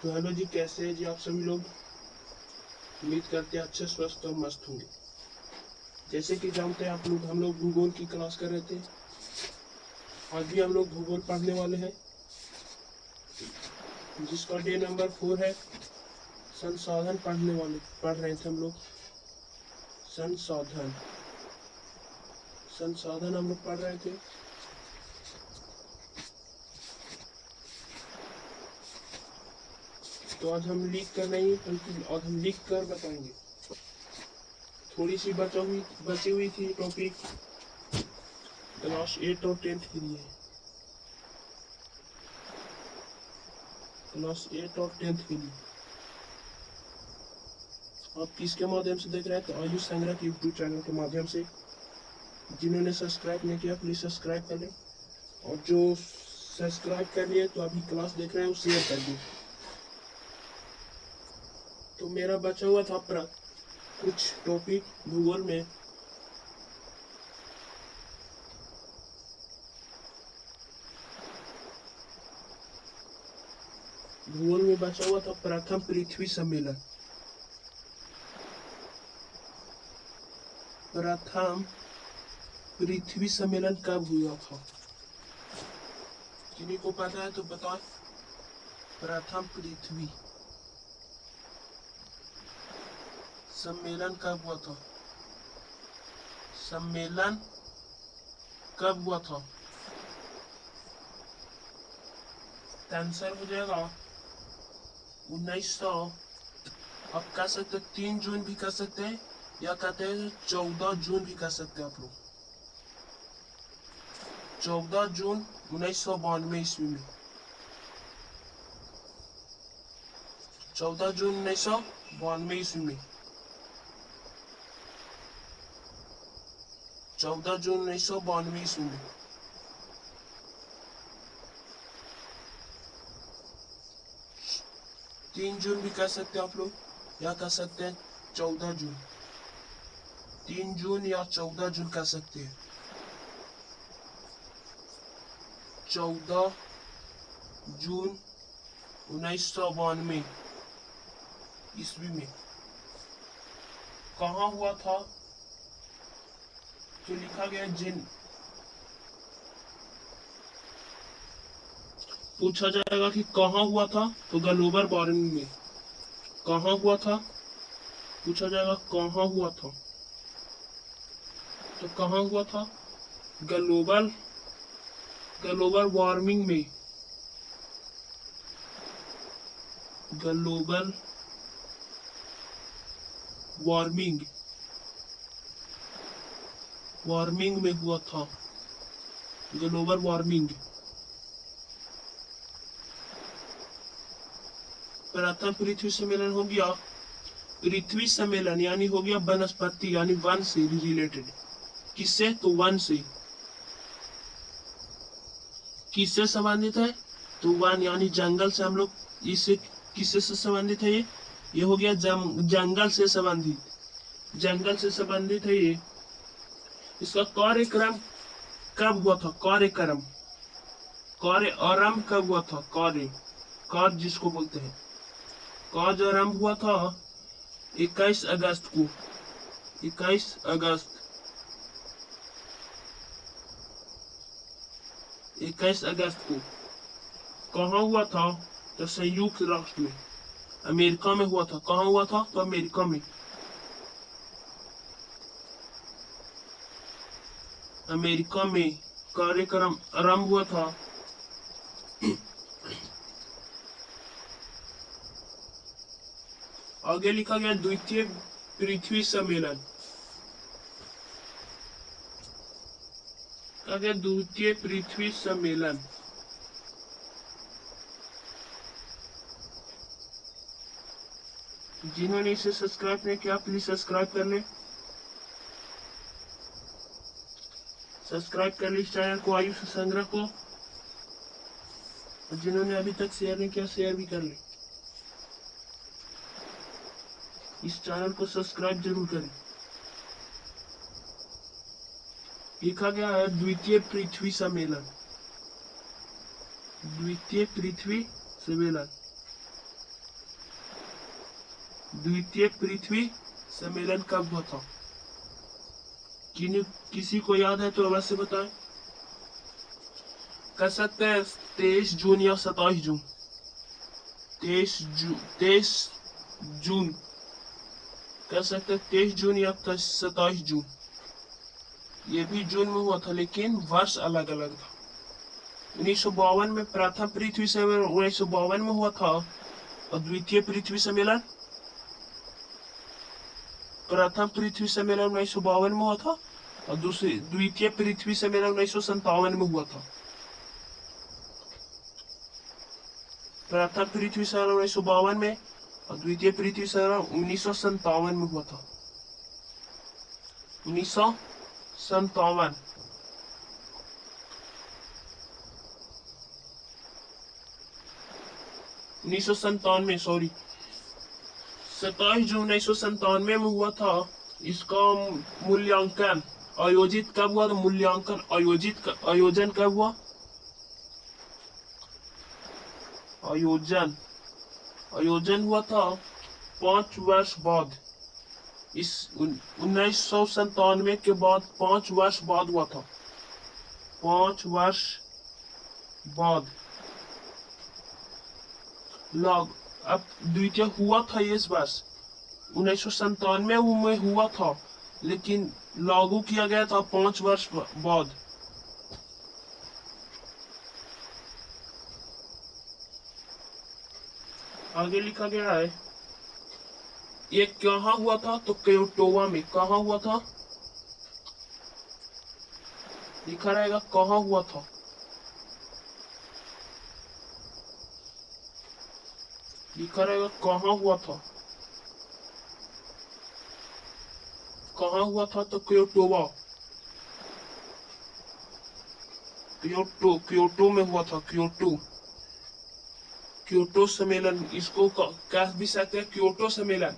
तो हेलो जी, कैसे हैं जी आप सभी लोग। उम्मीद करते हैं अच्छे स्वस्थ और मस्त होंगे। जैसे कि जानते हैं आप लोग, हम लोग भूगोल की क्लास कर रहे थे। आज भी हम लोग भूगोल पढ़ने वाले हैं, जिसका डे नंबर 4 है। संसाधन पढ़ रहे थे हम लोग। संसाधन संसाधन हम लोग पढ़ रहे थे। तो आज हम लीक कर नहीं, बल्कि आज हम लिख कर बताएंगे। थोड़ी सी बची हुई थी टॉपिक क्लास 8 और 10 के लिए। क्लास 8 और 10 के लिए आप किसके माध्यम से देख रहे हैं? तो आयुष संग्रह के यूट्यूब चैनल के माध्यम से। जिन्होंने सब्सक्राइब नहीं किया प्लीज सब्सक्राइब कर लें, और जो सब्सक्राइब कर लिए तो अभी क्लास देख रहे हैं वो शेयर कर दें। तो मेरा बचा हुआ था कुछ टॉपिक भूगोल में। बचा हुआ था प्रथम पृथ्वी सम्मेलन। प्रथम पृथ्वी सम्मेलन कब हुआ था? किन्हीं को पता है तो बताओ। प्रथम पृथ्वी सम्मेलन कब हुआ था? सम्मेलन कब हुआ था? आंसर हो जाएगा 1900। आप कह सकते 3 जून भी कर सकते हैं, या कहते हैं 14 जून भी कर सकते हैं आप लोग। 14 जून 1992 ईस्वी में। 14 जून 1992 ईस्वी में। 14 जून 1992 ईस्वी में। तीन जून भी कह सकते हैं आप लोग, या कह सकते हैं 14 जून। 3 जून या 14 जून कह सकते हैं। 14 जून 1992 ईस्वी में कहाँ हुआ था? तो लिखा गया पूछा जाएगा कि कहाँ हुआ था, तो ग्लोबल वार्मिंग में। कहाँ हुआ था? पूछा जाएगा कहाँ हुआ था, तो कहाँ हुआ था? ग्लोबल ग्लोबल वार्मिंग में। ग्लोबल वार्मिंग वार्मिंग में हुआ था। Global warming. प्रथम पृथ्वी सम्मेलन हो गया पृथ्वी सम्मेलन, यानी हो गया वनस्पति यानी वन से रिलेटेड। किससे? तो वन से। किससे संबंधित है? तो वन यानी जंगल से। हम लोग इससे किससे से संबंधित है? ये हो गया जंगल से संबंधित। जंगल से संबंधित है ये। इसका कार्यक्रम कब हुआ था? कार्यक्रम कार्य आरंभ कब हुआ था? कार्य जिसको बोलते हैं। कार्य आरंभ हुआ था 21 अगस्त को। 21 अगस्त 21 अगस्त को कहाँ हुआ था? तो संयुक्त राष्ट्र में, अमेरिका में हुआ था। कहाँ हुआ था? तो अमेरिका में। अमेरिका में कार्यक्रम आरंभ हुआ था। आगे लिखा गया द्वितीय पृथ्वी सम्मेलन। द्वितीय पृथ्वी सम्मेलन। जिन्होंने इसे सब्सक्राइब नहीं किया प्लीज सब्सक्राइब कर ले। सब्सक्राइब कर ली इस चैनल को, आयुष संग्रह को। और जिन्होंने अभी तक शेयर नहीं किया शेयर भी कर ले। इस चैनल को सब्सक्राइब जरूर करें। लिखा गया है द्वितीय पृथ्वी सम्मेलन। द्वितीय पृथ्वी सम्मेलन द्वितीय पृथ्वी सम्मेलन कब हुआ था? किसी को याद है तो अवश्य बताएं। कर सकते हैं 23 जून या 27 जून। 23 जून कर सकते हैं, 23 जून या 27 जून। ये भी जून में हुआ था लेकिन वर्ष अलग अलग था। 1952 में प्रथम पृथ्वी सम्मेलन 1952 में हुआ था और द्वितीय पृथ्वी सम्मेलन प्रथम पृथ्वी सम्मेलन 1952 में हुआ था और द्वितीय पृथ्वी सम्मेलन 1957 में हुआ था। प्रथम पृथ्वी सम्मेलन 1952 में और द्वितीय पृथ्वी सम्मेलन 1957 में हुआ था। 1957 1997 सॉरी 27 जून 1997 में हुआ था। इसका मूल्यांकन आयोजित कब हुआ? तो मूल्यांकन आयोजन कब हुआ? आयोजन हुआ था 5 वर्ष बाद। इस 1997 के बाद 5 वर्ष बाद हुआ था। 5 वर्ष बाद अब द्वितीय हुआ था इस वर्ष 1997 में हुआ था लेकिन लागू किया गया था 5 वर्ष बाद। आगे लिखा गया है ये कहाँ हुआ था? तो क्योटोवा में। कहाँ हुआ था? लिखा रहेगा कहाँ हुआ था। लिखा रहेगा कहाँ हुआ था। कहाँ हुआ था? तो क्योटोवा क्योटो में हुआ था। क्योटो सम्मेलन इसको कह भी सकते हैं। क्योटो सम्मेलन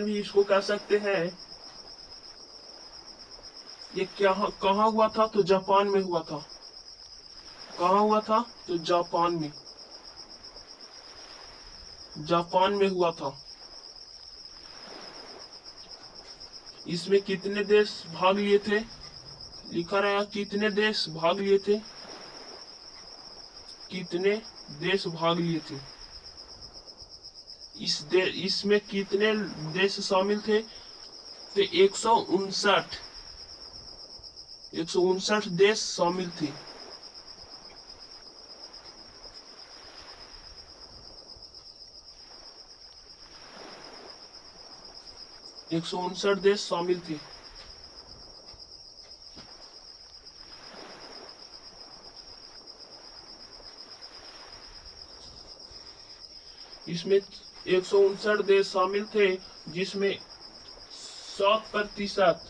भी इसको कह सकते हैं। ये कहाँ हुआ था? तो जापान में हुआ था। कहाँ हुआ था? तो जापान में हुआ था। इसमें कितने देश भाग लिए थे? लिखा रहेगा कितने देश भाग लिए थे। कितने देश भाग लिए थे। इसमें कितने देश शामिल थे? तो 159 देश शामिल थे। एक सौ उनसठ देश शामिल थे। इसमें 159 देश शामिल थे जिसमें 7%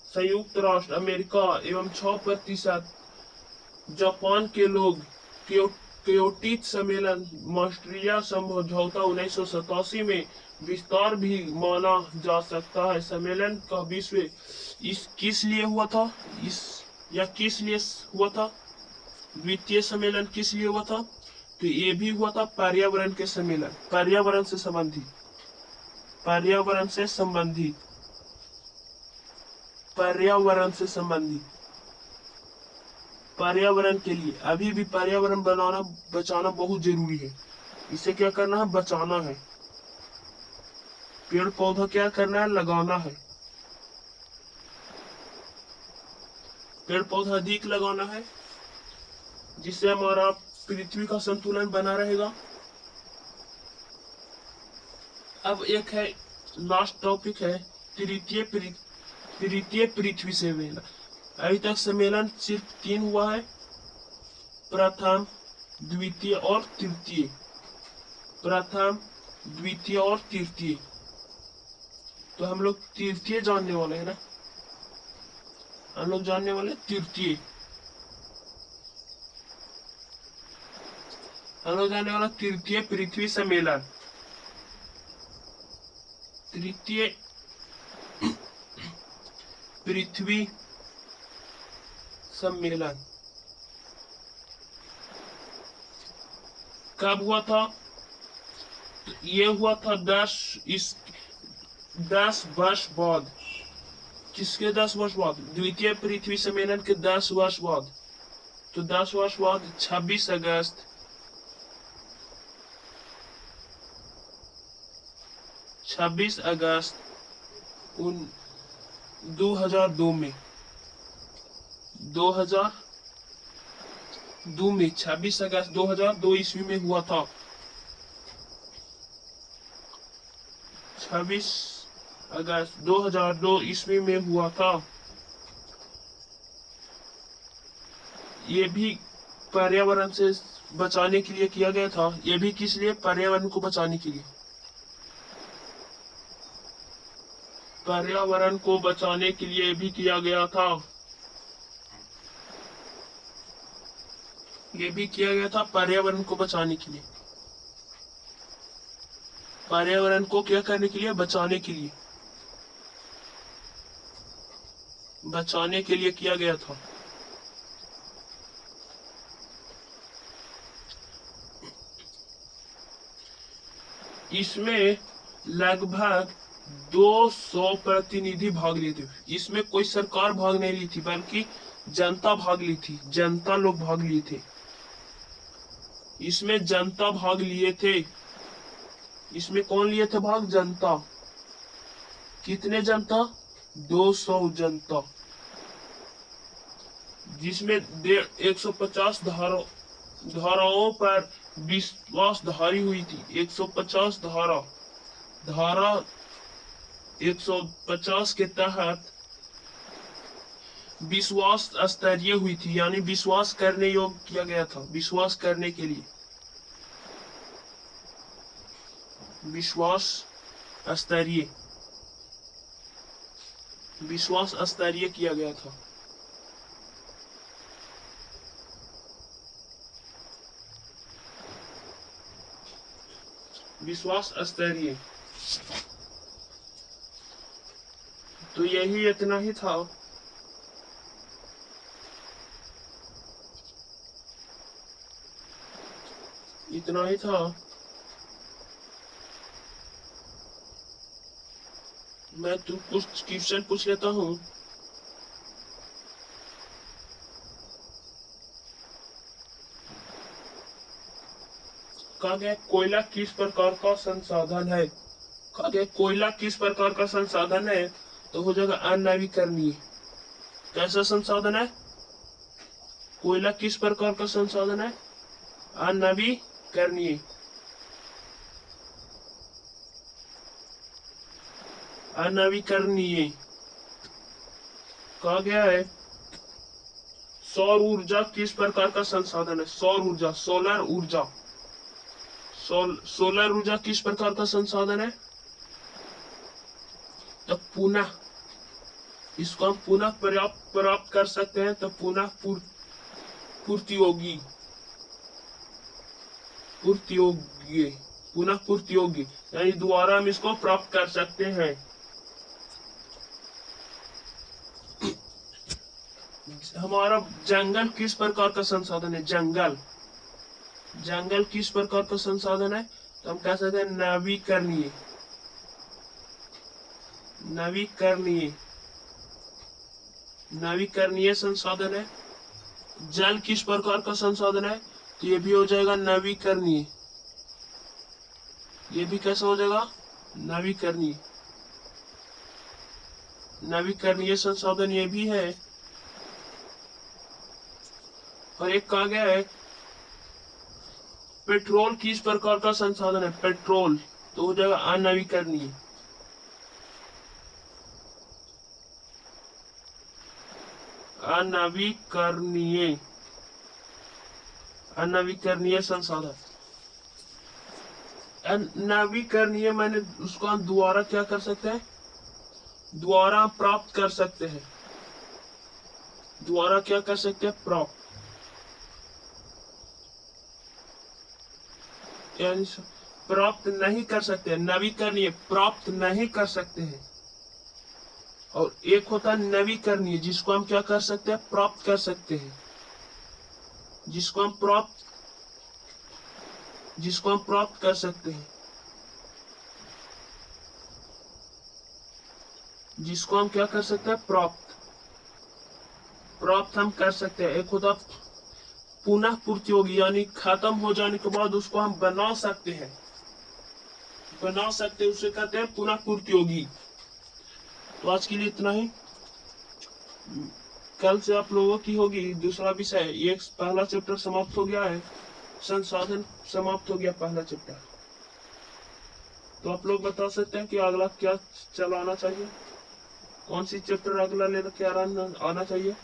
संयुक्त राष्ट्र अमेरिका एवं 6% जापान के लोग। क्योटो सम्मेलन मॉन्ट्रियल समझौता 1987 में विस्तार भी माना जा सकता है। सम्मेलन का विश्व किस लिए हुआ था? किस लिए हुआ था? द्वितीय सम्मेलन किस लिए हुआ था? तो ये भी हुआ था पर्यावरण के सम्मेलन। पर्यावरण से संबंधित पर्यावरण के लिए अभी भी पर्यावरण बचाना बहुत जरूरी है। इसे क्या करना है? बचाना है। पेड़ पौधा क्या करना है? लगाना है। पेड़ पौधा अधिक लगाना है जिससे हमारा पृथ्वी का संतुलन बना रहेगा। अब एक है लास्ट टॉपिक है तृतीय पृथ्वी सम्मेलन। अभी तक सम्मेलन सिर्फ 3 हुआ है, प्रथम द्वितीय और तृतीय। तो हम लोग तृतीय जानने वाले हैं ना। हम लोग जानने वाले तृतीय। हम लोग जानने वाला तृतीय पृथ्वी सम्मेलन। तृतीय पृथ्वी सम्मेलन कब हुआ था? तो ये हुआ था 10 वर्ष बाद। किसके 10 वर्ष बाद? द्वितीय पृथ्वी सम्मेलन के 10 वर्ष बाद। तो 10 वर्ष बाद 26 अगस्त 2002 में 2002 में 26 अगस्त 2002 ईस्वी में हुआ था। 26 अगस्त 2002 ईस्वी में हुआ था। ये भी पर्यावरण से बचाने के लिए किया गया था। ये भी किस लिए? पर्यावरण को बचाने के लिए। पर्यावरण को बचाने के लिए भी किया गया था। ये भी किया गया था पर्यावरण को बचाने के लिए। पर्यावरण को क्या करने के लिए? बचाने के लिए। बचाने के लिए किया गया था। इसमें लगभग 200 प्रतिनिधि भाग लिए थे। इसमें कोई सरकार भाग नहीं ली थी, बल्कि जनता भाग ली थी। जनता लोग भाग लिए थे। इसमें जनता भाग लिए थे। इसमें कौन लिए थे भाग? जनता। कितने जनता? 200 जनता, जिसमें 150 धाराओं पर विश्वासधारी हुई थी। 150 धारा 150 के तहत विश्वास स्तरीय हुई थी, यानी विश्वास करने योग्य किया गया था। विश्वास करने के लिए विश्वास स्तरीय किया गया था। विश्वास स्तरीय। तो यही इतना ही था। इतना ही था। मैं तो कुछ क्वेश्चन पूछ लेता हूँ। कहा गया कोयला किस प्रकार का संसाधन है? कहा गया कोयला किस प्रकार का संसाधन है? तो हो जाएगा अननवीकरणीय। कैसा संसाधन है? कोयला किस प्रकार का संसाधन है? अननवीकरणीय। अननवीकरणीय। कहा गया है सौर ऊर्जा किस प्रकार का संसाधन है? सौर ऊर्जा, सोलर ऊर्जा। सोलर ऊर्जा किस प्रकार का संसाधन है? तो पुनः इसको हम पुनः प्राप्त कर सकते हैं। तो पुनः पूर्तियोगी पुनः पूर्तियोगी, यानी दोबारा हम इसको प्राप्त कर सकते हैं। हमारा जंगल किस प्रकार का संसाधन है? जंगल किस प्रकार का संसाधन है? तो हम कह सकते हैं नवीकरणीय। नवीकरणीय संसाधन है। जल किस प्रकार का संसाधन है? तो ये भी हो जाएगा नवीकरणीय। ये भी कैसा हो जाएगा? नवीकरणीय संसाधन ये भी है। और एक कहा गया है पेट्रोल किस प्रकार का संसाधन है? पेट्रोल तो हो जाएगा अनवीकरणीय। अनवीकरणीय संसाधन। नवीकरणीय मैंने उसको हम दोबारा क्या कर सकते हैं? दोबारा प्राप्त कर सकते हैं। दोबारा क्या कर सकते हैं? प्राप्त, यानी प्राप्त नहीं कर सकते। नवीकरणीय प्राप्त नहीं कर सकते हैं। और एक होता है नवीकरणीय, जिसको हम क्या कर सकते हैं? प्राप्त कर सकते हैं। जिसको हम जिसको हम प्राप्त कर सकते हैं, जिसको हम क्या कर सकते हैं, प्राप्त प्राप्त हम कर सकते हैं। एक होता पुनः पूर्ति होगी, यानी खत्म हो जाने के बाद उसको हम बना सकते हैं, उसे कहते हैं पुनः पूर्ति होगी। तो आज के लिए इतना ही। कल से आप लोगों की होगी दूसरा विषय। ये पहला चैप्टर समाप्त हो गया है, संसाधन समाप्त हो गया पहला चैप्टर। तो आप लोग बता सकते हैं कि अगला क्या चलाना चाहिए, कौन सी चैप्टर अगला लेकर के आना चाहिए।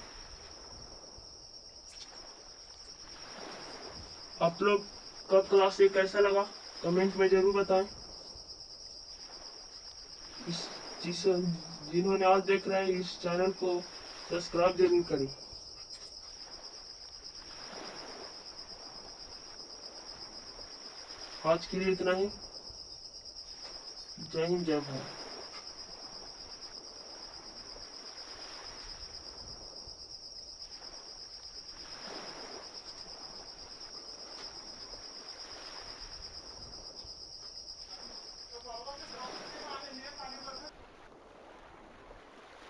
आप लोग का क्लास ये कैसा लगा कमेंट में जरूर बताएं। इस जिन्होंने आज देख रहे हैं इस चैनल को सब्सक्राइब जरूर करें। आज के लिए इतना ही। जय हिंद, जय भारत।